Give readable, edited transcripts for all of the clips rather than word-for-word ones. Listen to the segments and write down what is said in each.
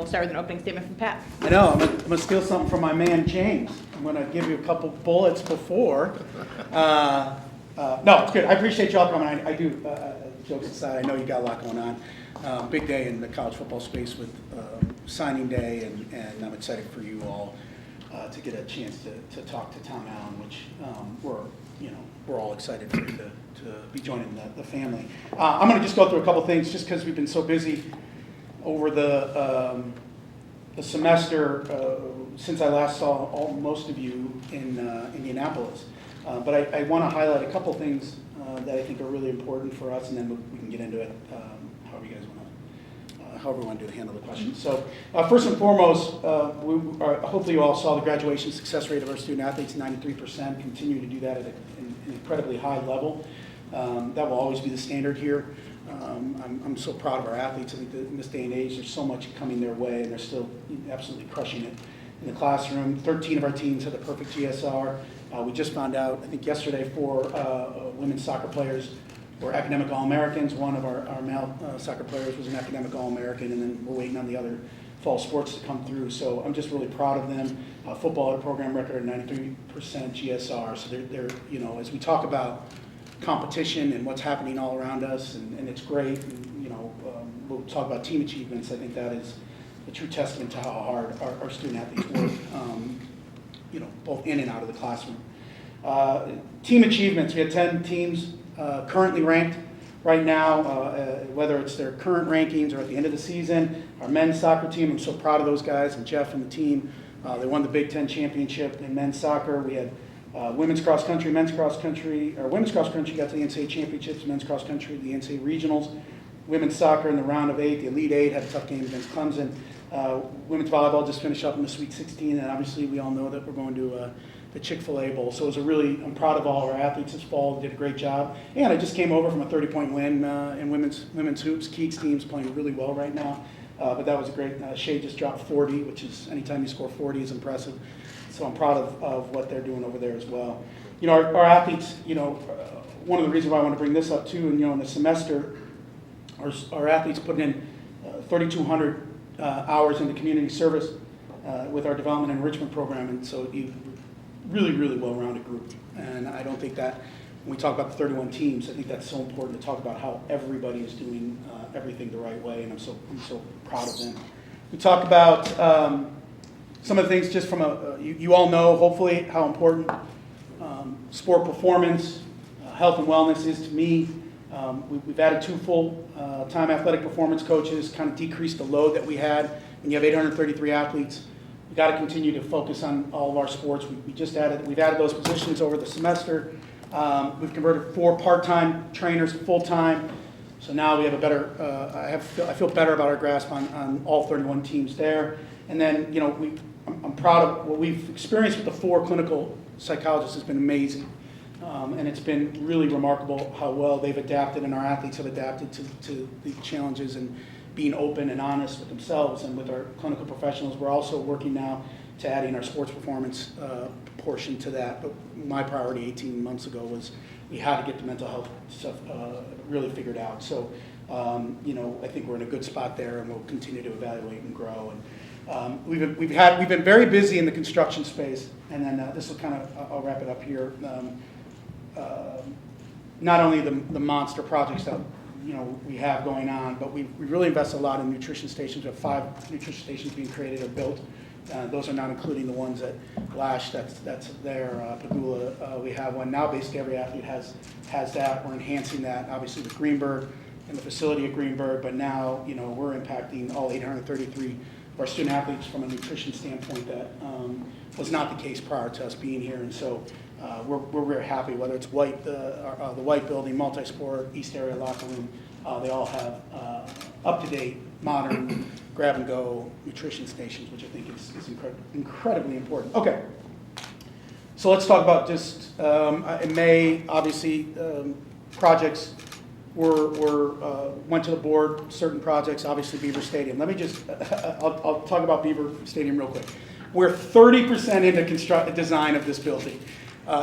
we'll start with an opening statement from Pat. I know, I'm going to steal something from my man James. I'm going to give you a couple bullets before. No, it's good. I appreciate y'all coming. I do, jokes aside, I know you got a lot going on. Big day in the college football space with signing day, and I'm excited for you all to get a chance to talk to Tom Allen, which we're all excited for you to be joining the family. I'm going to just go through a couple things just because we've been so busy over the semester since I last saw most of you in Indianapolis. But I want to highlight a couple things that I think are really important for us, and then we can get into it however you guys want to, however we want to handle the questions. So first and foremost, hopefully you all saw the graduation success rate of our student athletes, 93%, continue to do that at an incredibly high level. That will always be the standard here. I'm so proud of our athletes. I think that in this day and age, there's so much coming their way, and they're still absolutely crushing it in the classroom. 13 of our teams had the perfect GSR. We just found out, I think yesterday, 4 women's soccer players were academic All-Americans. One of our male soccer players was an academic All-American, and then we're waiting on the other fall sports to come through. So I'm just really proud of them. Football had a program record of 93% GSR. So they're as we talk about competition and what's happening all around us, and it's great. And, we'll talk about team achievements. I think that is a true testament to how hard our student athletes work, both in and out of the classroom. Team achievements, we had 10 teams currently ranked right now, whether it's their current rankings or at the end of the season. Our men's soccer team, I'm so proud of those guys, and Jeff and the team. They won the Big Ten championship in men's soccer. We had women's cross country, men's cross country, or women's cross country got to the NCAA championships, men's cross country, the NCAA regionals. Women's soccer in the round of 8, the Elite 8, had a tough game against Clemson. Women's volleyball just finished up in the Sweet 16, and obviously we all know that we're going to the Chick-fil-A Bowl. So I'm proud of all our athletes this fall, did a great job. And I just came over from a 30-point win in women's hoops. Keats team's playing really well right now. But that was a great, Shea just dropped 40, which is anytime you score 40 is impressive. So I'm proud of what they're doing over there as well. Our athletes, one of the reasons why I want to bring this up too, and in the semester, our athletes put in 3,200 hours into community service with our development and enrichment program, and so really, really well-rounded group. And I don't think that when we talk about the 31 teams, I think that's so important to talk about how everybody is doing everything the right way, and I'm so proud of them. We talk about some of the things just from you all know, hopefully, how important sport performance, health and wellness is to me. We've added 2 full-time athletic performance coaches, kind of decreased the load that we had. When you have 833 athletes, we've got to continue to focus on all of our sports. We've added those positions over the semester. We've converted 4 part-time trainers full-time. So now we have a better, I feel better about our grasp on all 31 teams there. And then, I'm proud of what we've experienced with the 4 clinical psychologists has been amazing. And it's been really remarkable how well they've adapted, and our athletes have adapted to the challenges and being open and honest with themselves and with our clinical professionals. We're also working now to adding our sports performance portion to that. But my priority 18 months ago was we had to get the mental health stuff really figured out. So, I think we're in a good spot there, and we'll continue to evaluate and grow. And we've been very busy in the construction space, and then this will I'll wrap it up here. Not only the monster projects that we have going on, but we really invest a lot in nutrition stations. We have 5 nutrition stations being created or built. Those are not including the ones at Lash that's there. Pagula, we have one now. Basically, every athlete has that. We're enhancing that, obviously, with Greenberg and the facility at Greenberg. But now, we're impacting all 833 of our student athletes from a nutrition standpoint. That was not the case prior to us being here, and so. We're very happy, whether it's the White Building, multi-sport, East Area locker room, they all have up-to-date, modern, grab-and-go nutrition stations, which I think is incredibly important. Okay, so let's talk about just, in May, obviously, projects went to the board, certain projects, obviously Beaver Stadium. Let me just, I'll talk about Beaver Stadium real quick. We're 30% into design of this building.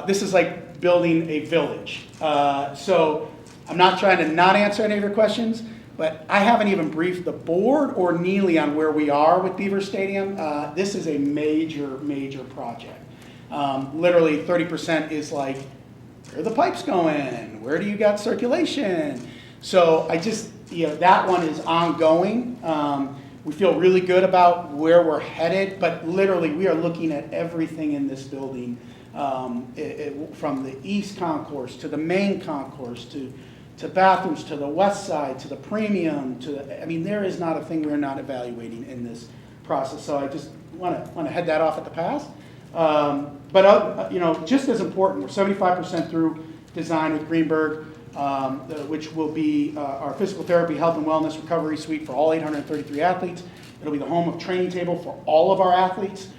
This is like building a village. So I'm not trying to not answer any of your questions, But I haven't even briefed the board or Neely on where we are with Beaver Stadium. This is a major, major project. Literally 30% is like, where are the pipes going? Where do you got circulation? So I just, that one is ongoing. We feel really good about where we're headed, but literally we are looking at everything in this building, from the east concourse to the main concourse to bathrooms, to the west side, to the premium, there is not a thing we're not evaluating in this process. So I just want to head that off at the pass. But just as important, we're 75% through design with Greenberg, which will be our physical therapy, health and wellness recovery suite for all 833 athletes. It'll be the home of training table for all of our athletes.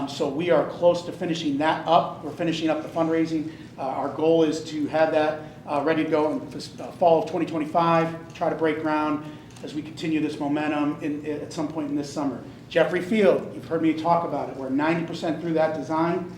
So we are close to finishing that up. We're finishing up the fundraising. Our goal is to have that ready to go in the fall of 2025, try to break ground as we continue this momentum at some point in this summer. Jeffrey Field, you've heard me talk about it. We're 90% through that design.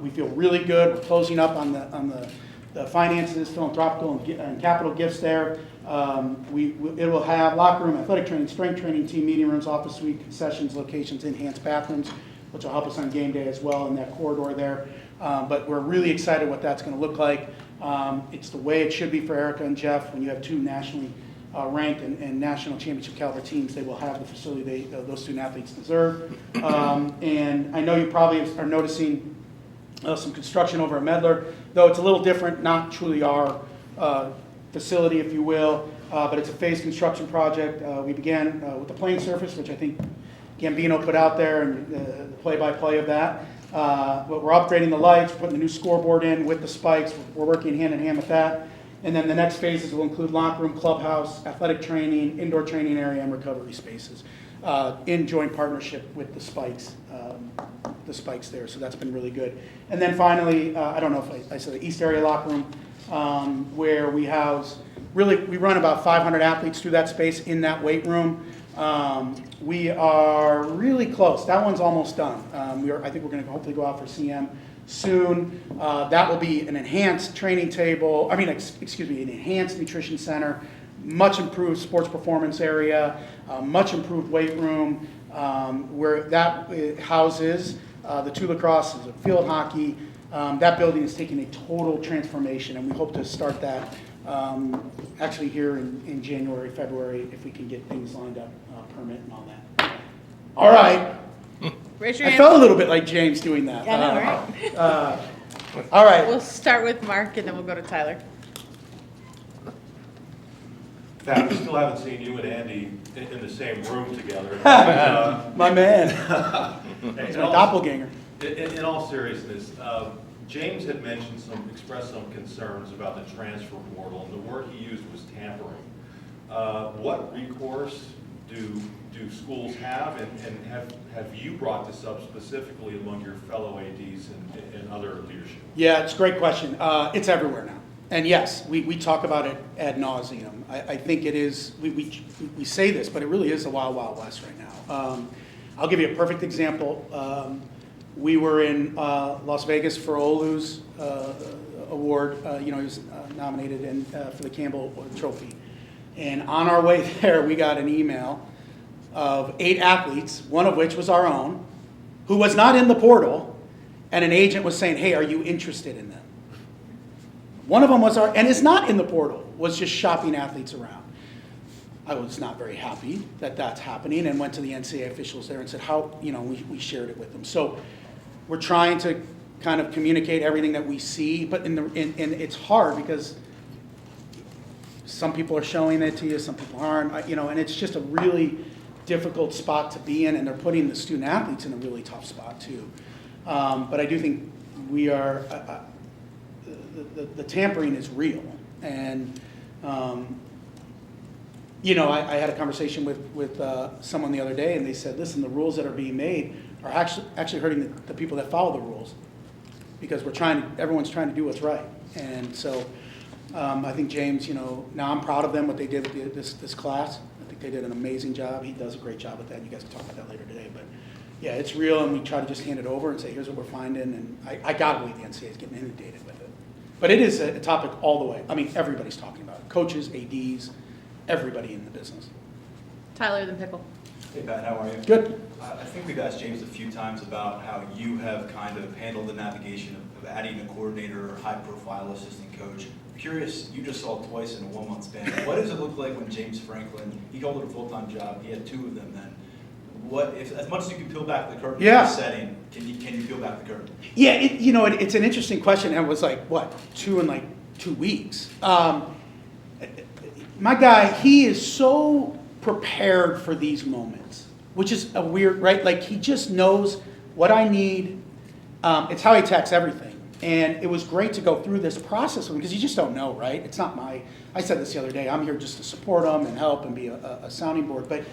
We feel really good. We're closing up on the finances, philanthropical and capital gifts there. It will have locker room, athletic training, strength training, team meeting rooms, office suite, concessions, locations, enhanced bathrooms, which will help us on game day as well in that corridor there. But we're really excited what that's going to look like. It's the way it should be for Erica and Jeff. When you have two nationally ranked and national championship caliber teams, they will have the facility those student athletes deserve. And I know you probably are noticing some construction over at Medler, though it's a little different, not truly our facility, if you will, but it's a phased construction project. We began with the playing surface, which I think Gambino put out there, and the play-by-play of that. But we're upgrading the lights, putting the new scoreboard in with the spikes. We're working hand in hand with that. And then the next phases will include locker room, clubhouse, athletic training, indoor training area, and recovery spaces in joint partnership with the spikes there. So that's been really good. And then finally, I don't know if I said the East Area locker room, where we house, we run about 500 athletes through that space in that weight room. We are really close. That one's almost done. I think we're going to hopefully go out for CM soon. That will be an enhanced training table. An enhanced nutrition center, much improved sports performance area, much improved weight room, where that houses the two lacrosse, the field hockey. That building is taking a total transformation, and we hope to start that actually here in January, February, if we can get things lined up, permit and all that. All right. Raise your I hand. felt a little bit like James doing that. I know, right? All right. We'll start with Mark, and then we'll go to Tyler. In fact, we still haven't seen you and Andy in the same room together. My man. It's my doppelganger. In all seriousness, James had expressed some concerns about the transfer portal, and the word he used was tampering. What recourse do schools have, and have you brought this up specifically among your fellow ADs and other leadership? Yeah, it's a great question. It's everywhere now. And yes, we talk about it ad nauseum. I think it is, we say this, but it really is the wild, wild west right now. I'll give you a perfect example. We were in Las Vegas for Olu's award. He was nominated for the Campbell Trophy. And on our way there, we got an email of 8 athletes, one of which was our own, who was not in the portal, and an agent was saying, hey, are you interested in them? One of them was and is not in the portal, was just shopping athletes around. I was not very happy that that's happening, and went to the NCAA officials there and said, we shared it with them. So we're trying to kind of communicate everything that we see, but and it's hard because some people are showing it to you, some people aren't, and it's just a really difficult spot to be in, and they're putting the student athletes in a really tough spot too. But I do think we are, the tampering is real. And, I had a conversation with someone the other day, and they said, listen, the rules that are being made are actually hurting the people that follow the rules, because everyone's trying to do what's right. And so I think James, now I'm proud of them, what they did with this class. I think they did an amazing job. He does a great job with that. You guys can talk about that later today. But yeah, it's real, and we try to just hand it over and say, here's what we're finding. And I got to believe the NCAA is getting inundated with it. But it is a topic all the way. Everybody's talking about it. Coaches, ADs, everybody in the business. Tyler, then Pickle. Hey Pat, how are you? Good. I think we've asked James a few times about how you have kind of handled the navigation of adding a coordinator or high-profile assistant coach. Curious, you just saw it twice in a 1 month span. What does it look like when James Franklin, he held it a full-time job, he had 2 of them then. What, if as much as you can peel back the curtain in this setting, can you peel back the curtain? Yeah, it's an interesting question, and it was like, what, 2 in 2 weeks? My guy, he is so prepared for these moments, which is a weird, right? Like, he just knows what I need. It's how he attacks everything. And it was great to go through this process with him, because you just don't know, right? It's not I said this the other day, I'm here just to support him and help and be a sounding board. But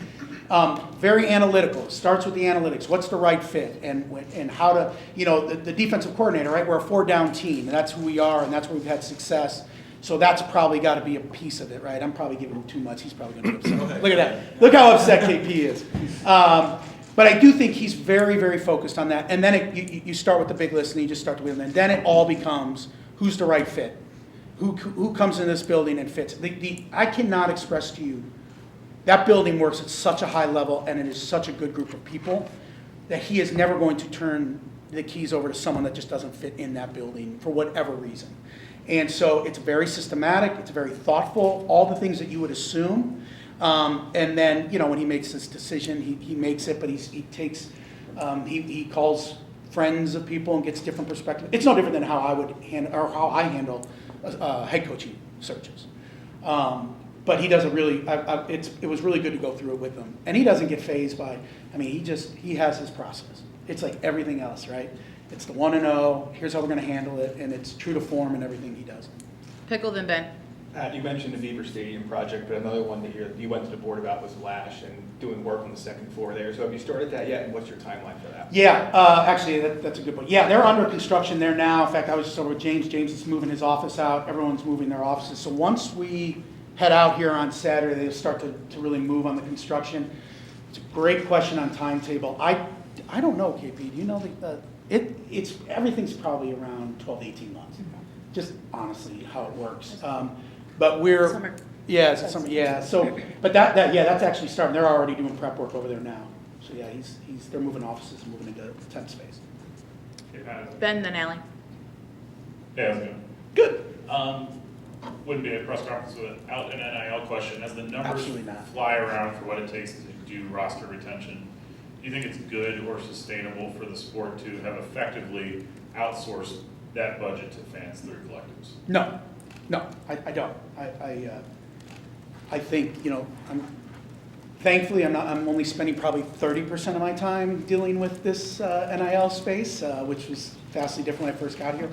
very analytical. Starts with the analytics. What's the right fit? And how to, the defensive coordinator, right? We're a 4-down team, and that's who we are, and that's where we've had success. So that's probably got to be a piece of it, right? I'm probably giving him too much. He's probably going to be upset. Look at that. Look how upset KP is. But I do think he's very, very focused on that. And then you start with the big list, and you just start to wheel. And then it all becomes, who's the right fit? Who comes in this building and fits? I cannot express to you, that building works at such a high level, and it is such a good group of people, that he is never going to turn the keys over to someone that just doesn't fit in that building for whatever reason. And so it's very systematic, it's very thoughtful, all the things that you would assume. And then, when he makes this decision, he makes it, but he calls friends of people and gets different perspectives. It's no different than how I handle head coaching searches. But he does it was really good to go through it with him. And he doesn't get fazed by, he has his process. It's like everything else, right? It's the 1-0, here's how we're going to handle it, and it's true to form in everything he does. Pickle, then Ben. Pat, you mentioned the Beaver Stadium project, but another one that you went to the board about was Lash and doing work on the second floor there. So have you started that yet, and what's your timeline for that? Yeah, actually, that's a good point. Yeah, they're under construction there now. In fact, I was just over with James. James is moving his office out. Everyone's moving their offices. So once we head out here on Saturday, they start to really move on the construction. It's a great question on timetable. I don't know, KP. Do you know it's everything's probably around 12 to 18 months. Just honestly how it works. But we're Summer. Yeah, it's summer. Yeah. So, but that's actually starting. They're already doing prep work over there now. So yeah, they're moving offices and moving into temp space. Ben, then Allie. Hey, how's it going? Good. Wouldn't be a press conference without an NIL question. As the numbers Absolutely not. fly around for what it takes to do roster retention, do you think it's good or sustainable for the sport to have effectively outsourced that budget to fans through collectives? No, I don't. I think thankfully I'm only spending probably 30% of my time dealing with this NIL space, which was vastly different when I first got here.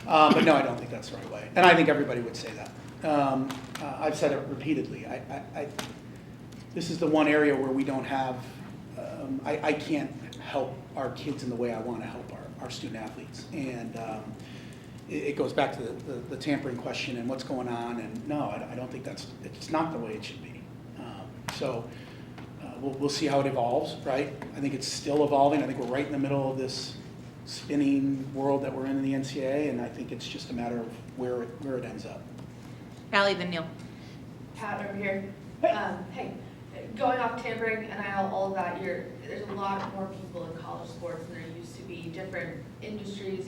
But no, I don't think that's the right way, and I think everybody would say that. I've said it repeatedly. This is the one area where we don't have. I can't help our kids in the way I want to help our student athletes, and it goes back to the tampering question and what's going on. And no, I don't think it's not the way it should be. So we'll see how it evolves, right? I think it's still evolving. I think we're right in the middle of this spinning world that we're in the NCAA, and I think it's just a matter of where it ends up. Allie, then Neil. Pat over here. Hey, going off tampering, NIL, all of that, there's a lot more people in college sports than there used to be. Different industries,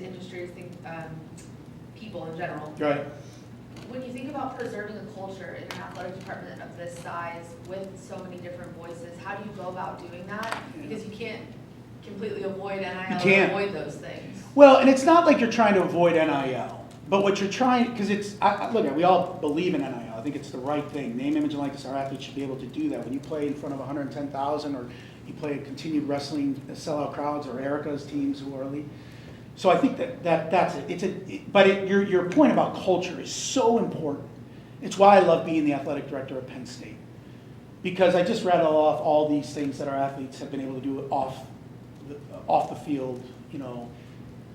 people in general. Right. When you think about preserving a culture in an athletic department of this size with so many different voices, how do you go about doing that? Because you can't completely avoid NIL or avoid those things. Well, and it's not like you're trying to avoid NIL, but what you're trying, because look, we all believe in NIL. I think it's the right thing. Name, image, and likeness. Our athletes should be able to do that. When you play in front of 110,000, or you play continued wrestling sellout crowds, or Erica's teams who are elite. So I think that's it. But your point about culture is so important. It's why I love being the athletic director at Penn State, because I just rattle off all these things that our athletes have been able to do off the field,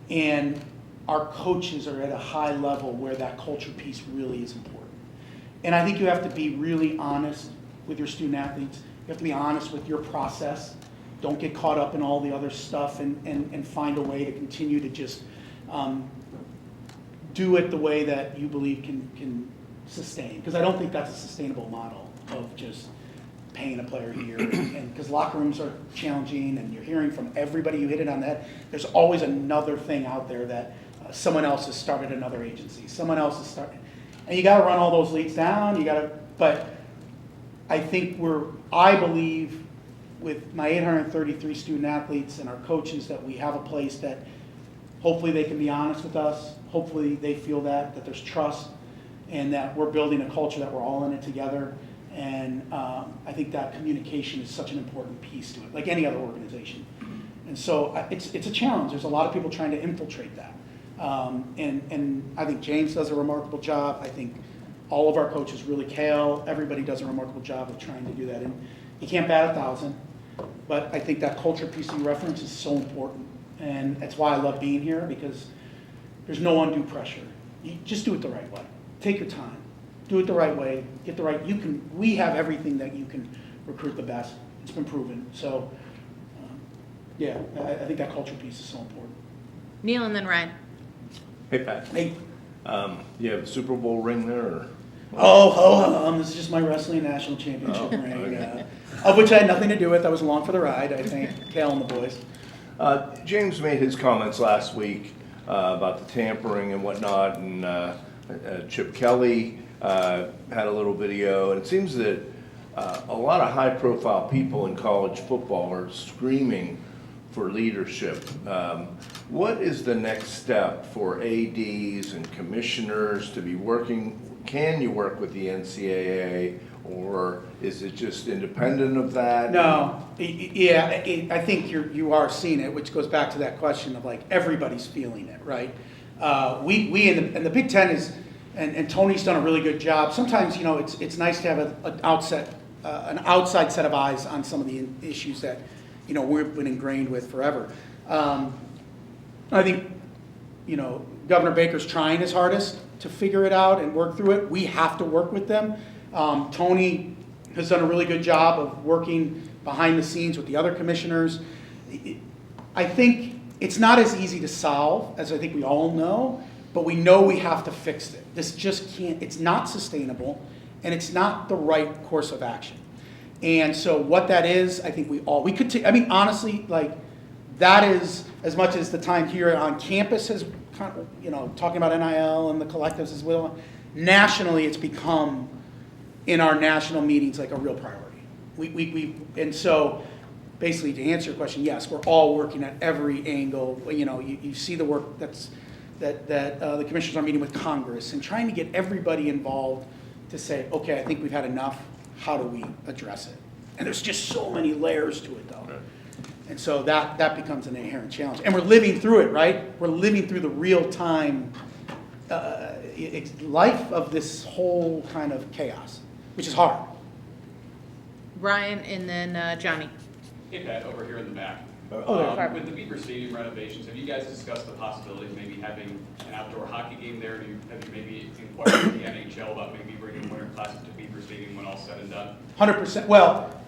and our coaches are at a high level where that culture piece really is important. And I think you have to be really honest with your student athletes. You have to be honest with your process. Don't get caught up in all the other stuff, and find a way to continue to just do it the way that you believe can sustain. Because I don't think that's a sustainable model. of just paying a player here, and because locker rooms are challenging, and you're hearing from everybody, you hit it on the head, there's always another thing out there that someone else has started another agency, someone else has started, and you gotta run all those leads down, but I think I believe with my 833 student athletes and our coaches that we have a place that hopefully they can be honest with us, hopefully they feel that there's trust, and that we're building a culture that we're all in it together. And I think that communication is such an important piece to it, like any other organization. And so it's a challenge. There's a lot of people trying to infiltrate that. And I think James does a remarkable job. I think all of our coaches, really Kale, everybody does a remarkable job of trying to do that. And you can't bat 1,000, but I think that culture piece you reference is so important. And that's why I love being here, because there's no undue pressure. You just do it the right way. Take your time. Do it the right way. Get the right. We have everything that you can recruit the best. It's been proven. So, yeah, I think that culture piece is so important. Neil and then Ryan. Hey, Pat. Hey. You have a Super Bowl ring there? Or? This is just my wrestling national championship ring, of which I had nothing to do with. I was along for the ride. I thank Kale and the boys. James made his comments last week about the tampering and whatnot, and Chip Kelly had a little video, and it seems that a lot of high-profile people in college football are screaming for leadership. What is the next step for ADs and commissioners to be working? Can you work with the NCAA, or is it just independent of that? No, I think you are seeing it, which goes back to that question of like everybody's feeling it, right? We in the Big Ten is, and Tony's done a really good job. Sometimes it's nice to have an outside set of eyes on some of the issues that we've been ingrained with forever. I think Governor Baker's trying his hardest to figure it out and work through it. We have to work with them. Tony has done a really good job of working behind the scenes with the other commissioners. I think it's not as easy to solve as I think we all know, but we know we have to fix it. This just can't, it's not sustainable, and it's not the right course of action. And so what that is, I think we could honestly, like, that is, as much as the time here on campus has kind of, talking about NIL and the collectives as well, nationally it's become, in our national meetings, like a real priority. And so basically to answer your question, yes, we're all working at every angle. You see the work that the commissioners are meeting with Congress and trying to get everybody involved to say, okay, I think we've had enough. How do we address it? And there's just so many layers to it, though. Right. And so that becomes an inherent challenge. And we're living through it, right? We're living through the real-time life of this whole kind of chaos, which is hard. Ryan and then Johnny. Hey, Pat, over here in the back. With the Beaver Stadium renovations, have you guys discussed the possibility of maybe having an outdoor hockey game there? Have you maybe inquired with the NHL about maybe bringing Winter Classic to Beaver Stadium when all's said and done? 100%. Well,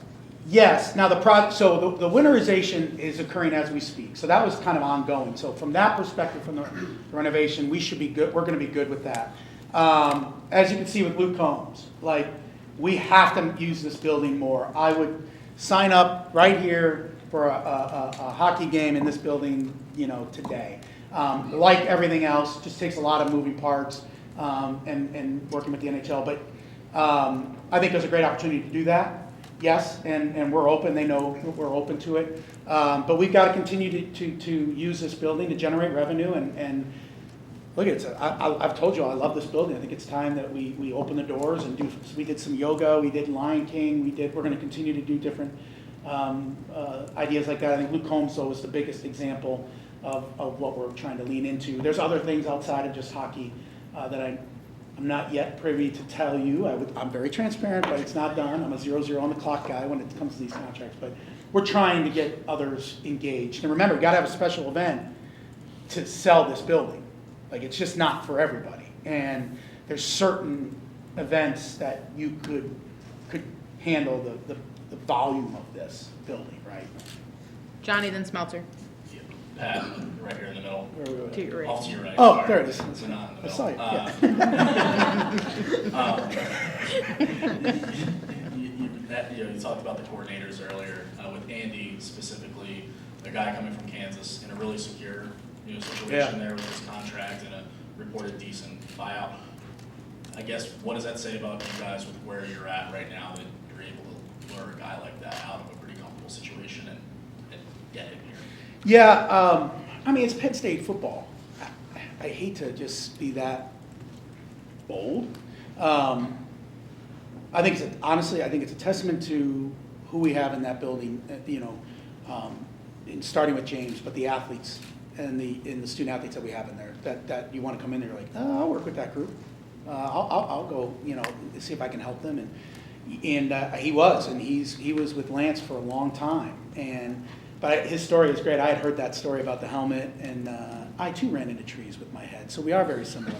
yes. Now the winterization is occurring as we speak. So that was kind of ongoing. So from that perspective, from the renovation, we should be good. We're going to be good with that. As you can see with Luke Combs, like, we have to use this building more. I would sign up right here for a hockey game in this building, today. Like everything else, just takes a lot of moving parts and working with the NHL. But I think there's a great opportunity to do that. Yes, and we're open. They know we're open to it. But we've got to continue to use this building to generate revenue. And look, I've told you I love this building. I think it's time that we open the doors and do. We did some yoga. We did Lion King. We're going to continue to do different ideas like that. I think Luke Combs, though, is the biggest example of what we're trying to lean into. There's other things outside of just hockey that I'm not yet privy to tell you. I'm very transparent, but it's not done. I'm a 0-0 on the clock guy when it comes to these contracts. But we're trying to get others engaged. And remember, we got to have a special event to sell this building. Like, it's just not for everybody. And there's certain events that you could handle the volume of this building, right? Johnny, then Smelter. Pat, right here in the middle. To your right. Off to your right. Oh, sorry. there it is. So not in the I middle. saw it, yeah. you talked about the coordinators earlier, with Andy specifically, a guy coming from Kansas in a really secure, situation there with his contract and a reported decent buyout. I guess, what does that say about you guys with where you're at right now, that you're able to lure a guy like that out of a pretty comfortable situation and get him here? Yeah, I mean, it's Penn State football. I hate to just be that bold. I think honestly, I think it's a testament to who we have in that building, starting with James, but the athletes and the student athletes that we have in there, that you want to come in there, you're like, oh, I'll work with that group. I'll go, see if I can help them. And he was with Lance for a long time. But his story is great. I had heard that story about the helmet, and I too ran into trees with my head, so we are very similar.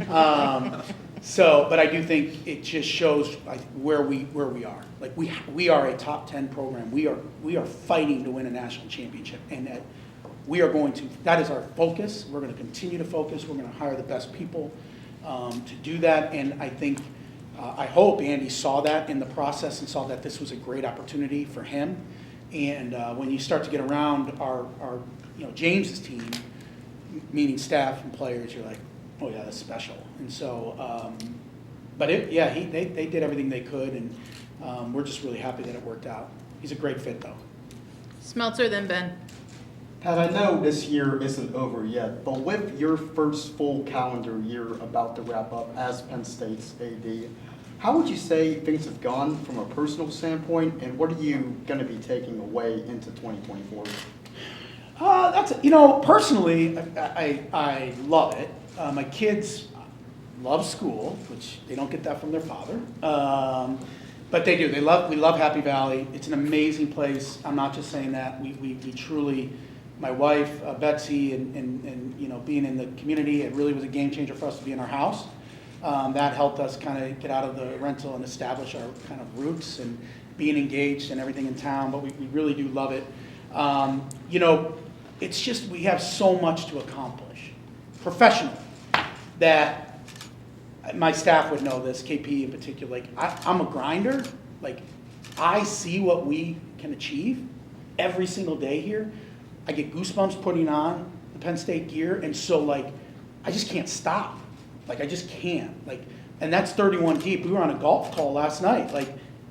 But I do think it just shows where we are. Like we are a top 10 program. We are fighting to win a national championship, and we are going to. That is our focus. We're going to continue to focus. We're going to hire the best people to do that. And I think, I hope Andy saw that in the process and saw that this was a great opportunity for him. And when you start to get around our James's team, meaning staff and players, you're like, oh yeah, that's special. And so, they did everything they could, and we're just really happy that it worked out. He's a great fit, though. Smeltzer, then Ben. Pat, I know this year isn't over yet, but with your first full calendar year about to wrap up as Penn State's AD, how would you say things have gone from a personal standpoint, and what are you going to be taking away into 2024? Personally, I love it. My kids love school, which they don't get that from their father, but they do. We love Happy Valley. It's an amazing place. I'm not just saying that. We truly. My wife, Betsy, and being in the community, it really was a game changer for us to be in our house. That helped us kind of get out of the rental and establish our kind of roots and being engaged and everything in town, but we really do love it. It's just we have so much to accomplish professionally that my staff would know this, KP in particular. Like, I'm a grinder. Like, I see what we can achieve every single day here. I get goosebumps putting on the Penn State gear, and so I just can't stop. I just can't. And that's 31 deep. We were on a golf call last night.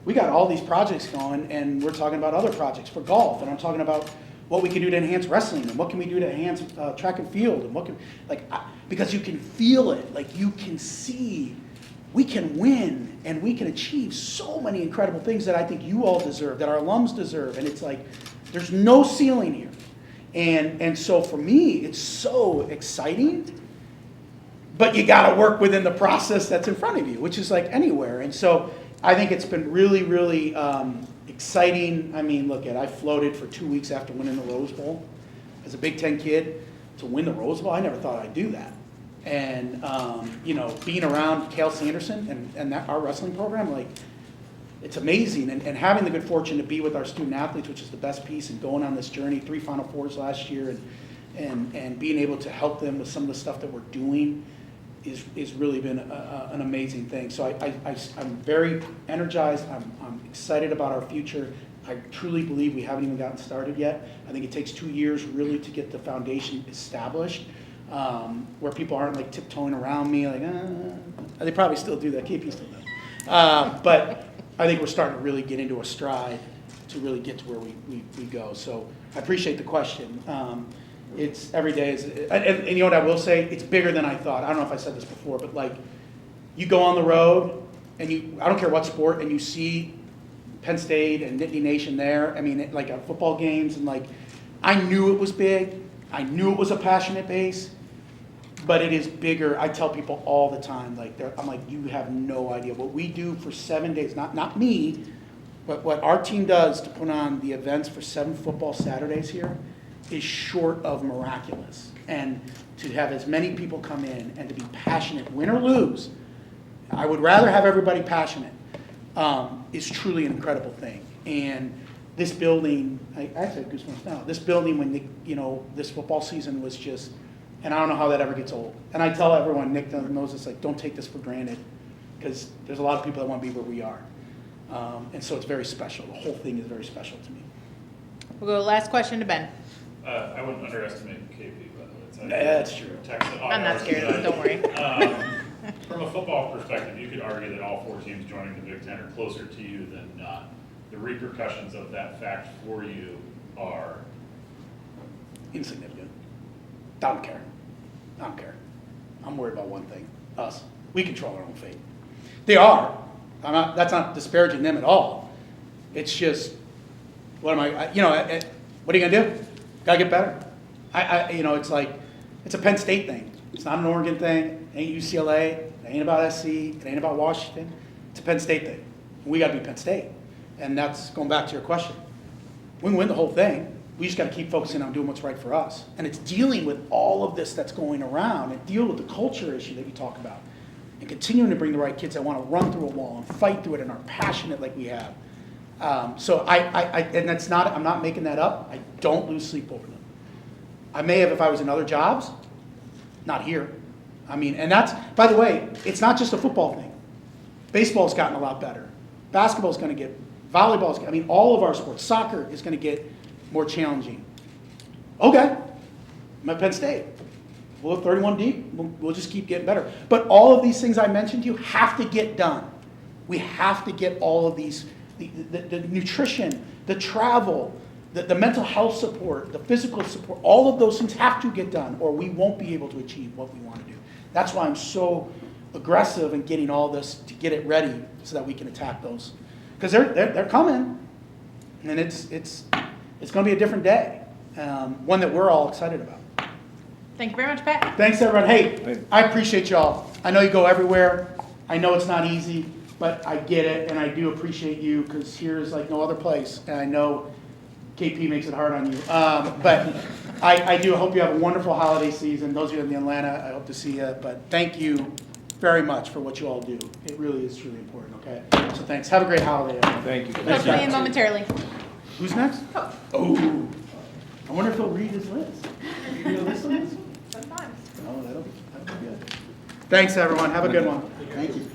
We got all these projects going, and we're talking about other projects for golf, and I'm talking about what we can do to enhance wrestling, and what can we do to enhance track and field, and because you can feel it. You can see we can win, and we can achieve so many incredible things that I think you all deserve, that our alums deserve, and it's there's no ceiling here. And so for me, it's so exciting, but you got to work within the process that's in front of you, which is anywhere. And so I think it's been really, really exciting. I mean, I floated for 2 weeks after winning the Rose Bowl as a Big Ten kid to win the Rose Bowl. I never thought I'd do that. And, being around Cale Sanderson and our wrestling program, it's amazing. And having the good fortune to be with our student athletes, which is the best piece, and going on this journey, 3 Final Fours last year, and being able to help them with some of the stuff that we're doing is really been an amazing thing. So I'm very energized. I'm excited about our future. I truly believe we haven't even gotten started yet. I think it takes 2 years really to get the foundation established, where people aren't tiptoeing around me they probably still do that. KP still does. But I think we're starting to really get into a stride to really get to where we go. So I appreciate the question. It's every day and you know what I will say? It's bigger than I thought. I don't know if I said this before, but you go on the road and I don't care what sport, and you see Penn State and Nittany Nation there. I mean, at football games, and I knew it was big. I knew it was a passionate base, but it is bigger. I tell people all the time, I'm you have no idea what we do for 7 days. Not me, but what our team does to put on the events for 7 football Saturdays here is short of miraculous. And to have as many people come in and to be passionate, win or lose, I would rather have everybody passionate, is truly an incredible thing. And this building, I actually have goosebumps now. This building, when this football season was just, and I don't know how that ever gets old. And I tell everyone, Nick knows this, don't take this for granted, because there's a lot of people that want to be where we are. And so it's very special. The whole thing is very special to me. We'll go last question to Ben. I wouldn't underestimate KP, by the way. It's That's true. I'm not scared of it, don't worry. From a football perspective, you could argue that all 4 teams joining the Big Ten are closer to you than not. The repercussions of that fact for you are? Insignificant. I don't care. I don't care. I'm worried about one thing, us. We control our own fate. They are. That's not disparaging them at all. It's just, what am I you know, what are you gonna do? Gotta get better. It's like, it's a Penn State thing. It's not an Oregon thing. It ain't UCLA. It ain't about SC. It ain't about Washington. It's a Penn State thing. We gotta be Penn State. And that's going back to your question. We can win the whole thing. We just gotta keep focusing on doing what's right for us. And it's dealing with all of this that's going around and deal with the culture issue that you talk about. And continuing to bring the right kids that want to run through a wall and fight through it and are passionate like we have. So and that's not, I'm not making that up. I don't lose sleep over them. I may have if I was in other jobs, not here. I mean, and that's, by the way, it's not just a football thing. Baseball's gotten a lot better. Basketball's going to get, volleyball's, I mean, all of our sports, soccer is going to get more challenging. Okay, I'm at Penn State. We'll have 31 deep. We'll just keep getting better. But all of these things I mentioned to you have to get done. We have to get all of these, the nutrition, the travel, the mental health support, the physical support, all of those things have to get done or we won't be able to achieve what we want to do. That's why I'm so aggressive in getting all this to get it ready so that we can attack those. Because they're coming. And it's going to be a different day. One that we're all excited about. Thank you very much, Pat. Thanks, everyone. Hey, I appreciate y'all. I know you go everywhere. I know it's not easy, but I get it, and I do appreciate you because here is like no other place. And I know KP makes it hard on you. But I do hope you have a wonderful holiday season. Those of you in Atlanta, I hope to see you. But thank you very much for what you all do. It really is truly important, okay? So thanks. Have a great holiday, everyone. Thank you. Coach will be in momentarily. Who's next? Oh, I wonder if he'll read his list. You know this list? Sometimes. Oh, that'll be good. Thanks, everyone. Have a good one. Thank you.